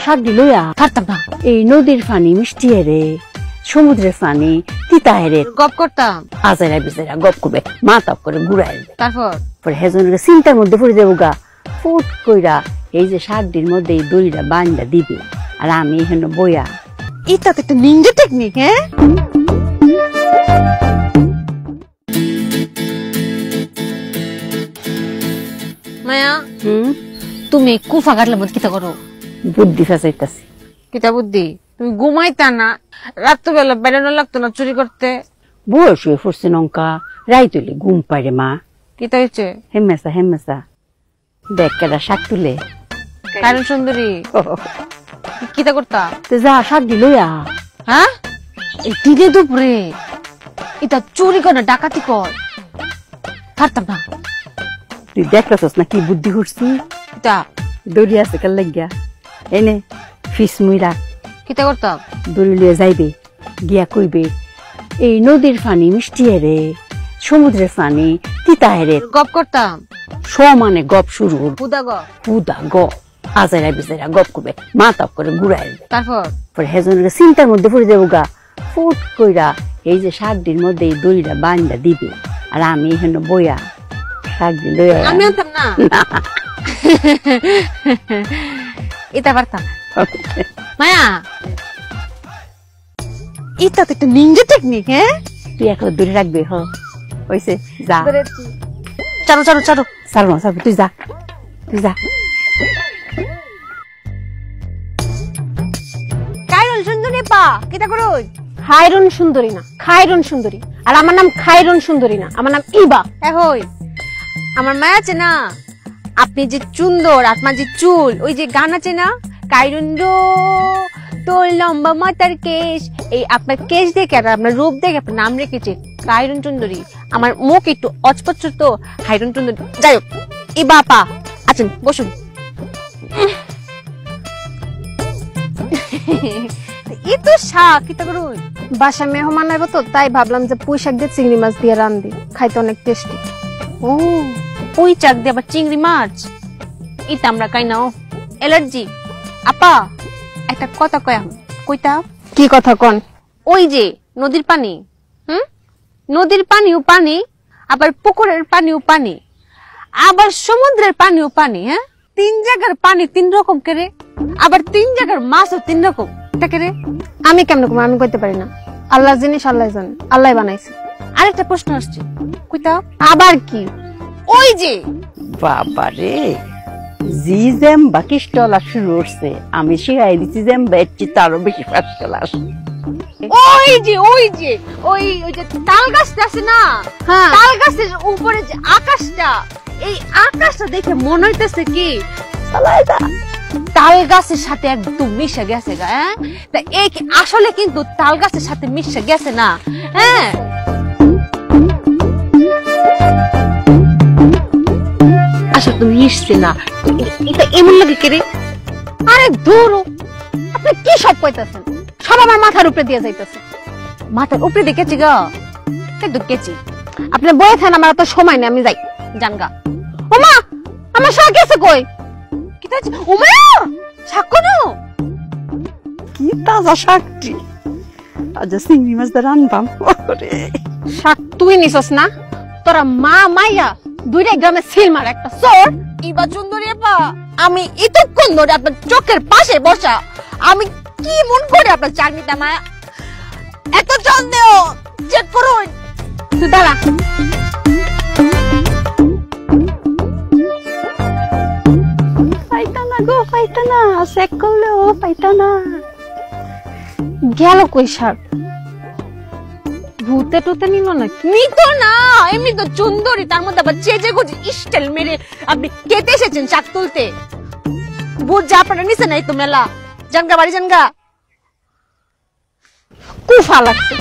শাক দিলয়া থাকতাম না। এই নদীর পানি মিষ্টি রে, সমুদ্রের পানি তিতা রে, গপ করতাম। আজারা বিজারা গপ করবে, মাথা করে ঘুরাই তারপর পরে হেজনের চিন্তার মধ্যে পড়ে যাবো গা। ফুট কইরা এই যে শাকটির মধ্যে এই দড়িটা বান্ধা দিবে, আর আমি এখানে বইয়া। এটা তো একটা নিনজা টেকনিক। হ্যাঁ, মায়া তুমি কুফা কাটলে বোধ কিতা করো? বুদ্ধি ফেসাইতাছি। কিতা বুদ্ধি? তুমি ঘুমাইতা না? রাত্রবেলা বেড়ানো লাগতো না চুরি করতে? বয়স হয়ে পড়ছে নঙ্কা, রাই তুলে ঘুম পাইরে মা। কিতা হয়েছে? হেমেসা হেমেসা দেখ কেডা শাক তুলে। কারণ সুন্দরী কিতা করতা? যা শাক দিলয়া। হ্যাঁ, এই দিনে দুপুরে এটা চুরি করে না ডাকাতি কর? থাকতাম না। তুই দেখতেছস না কি বুদ্ধি করছি? কিতা দড়ি আছে কাল লাগিয়া, এনে ফিস মুইরা কিতা করতাম? দড়ি লিয়ে যাইবে, গিয়া কইবে এই নদীর পানি মিষ্টি রে, সমুদ্রের পানি তিতা রে। গপ করতাম। সমানে গপ শুরু, হুদা গপ। হুদা গপ, আজারা বিজারা গপ করবে, মাথা করে ঘুরাই। তারপর পরে হেজনের চিন্তার মধ্যে পড়ে যাবো গা। ফুট কইরা এই যে শাকটির মধ্যে এই দড়িটা বান্ধা দিবে, আর আমি এখানে বইয়া শাক দিল। আমি আনতাম না। এটা পারতাম। মায়া এটা তো একটা নিনজা টেকনিক। হ্যাঁ, তুই এখন দূরে রাখবে। হ হইছে, যা চারো চারো চারো। সারবো সারবো, তুই যা, তুই যা। কাইরুল সুন্দরী পা কিতা করো? খায়রন সুন্দরী না, খায়রন সুন্দরী। আর আমার নাম খায়রন সুন্দরী না, আমার নাম ইবা। হই আমার মায়া আছে না, আপনি যে সুন্দর, আপনার যে চুল, ওই যে গান আছে না, কাইরুন্ড তোর লম্বা মাথার কেশ, এই আপনার কেশ দেখে আর আপনার রূপ দেখে আপনার নাম রেখেছে কাইরুন সুন্দরী। আমার মুখ একটু অস্পষ্ট তো, হাইরুন সুন্দরী। যাই হোক, ইবা পা আছেন, বসুন। এই তো শাক কিতা করুন? বাসায় মেহমান আইব তো, তাই ভাবলাম যে পুঁই শাক দিয়ে চিংড়ি মাছ দিয়ে রান্ধি, খাইতে অনেক টেস্টি। ও পুঁই শাক দিয়ে আবার চিংড়ি মাছ, এটা আমরা খাই না, অ্যালার্জি। আপা একটা কথা কইতা। কি কথা কন? ওই যে নদীর পানি, নদীর পানিও পানি, আবার পুকুরের পানিও পানি, আবার সমুদ্রের পানিও পানি। হ্যাঁ, তিন জায়গার পানি তিন রকম করে, আবার তিন জায়গার মাছও তিন রকম করে। আমি কেমন কম? আমি কইতে পারি না। আল্লাহর জিনিস আল্লাহ জানে, আল্লাহ বানাইছে। আরেকটা প্রশ্ন আসছে, কইতা। আবার কি? ওই যে বাবা রে, জি জ্যাম বাকি স্টলা শুরু হচ্ছে, আমি শিখাই দিচ্ছি জ্যাম বেচছি তারও বেশি ফার্স্ট ক্লাস। ওই যে ওই যে ওই ওই যে তাল গাছটা আছে না, হ্যাঁ, তাল গাছের উপরে যে আকাশটা, এই আকাশটা দেখে মনে হইতেছে কি তাল গাছের সাথে একদম মিশে গেছে গা। হ্যাঁ, তা এই আসলে কিন্তু তাল গাছের সাথে মিশে গেছে না। হ্যাঁ, আচ্ছা তুমি মিশছে না, এটা এমন লাগে কেরে? আরে দূর, আপনি কি সব কইতাছেন? সব আমার মাথার উপরে দিয়ে যাইতেছে। মাথার উপরে দেখেছি গা, একদম কেচি। আপনি বয়ে থাকেন, আমার এত সময় নেই, আমি যাই। জানগা। ওমা, আমার শাক গেছে কই? কি তাই? ওমা শাক কোন? কি তাজা শাকটি, আজ চিংড়ি মাছ দিয়ে রানবাম। শাক তুই নিছস না? তোরা মা মাইয়া দুইটাই গ্রামে সিল মার একটা চোর। ইবা সুন্দরী আপা, আমি এতক্ষণ ধরে আপনার চোখের পাশে বসা, আমি কি মন করে আপনার চাকরিটা মায়া এত সন্দেহ চেক করুন। তুই দাঁড়া। পাইতা না গো, পাইতা না, চেক করলেও পাইতা না। গেল কই শাক? ভূতে টুতে নিল নাকি? নিত না, এমনি তো সুন্দরী, তার মধ্যে আবার চেজে গুজে স্টাইল মেরে আপনি কেটে এসেছেন শাক তুলতে। বুঝ যা আপনারা নিচে নাই তো মেলা। জানগা বাড়ি জানগা। কুফা লাগছে।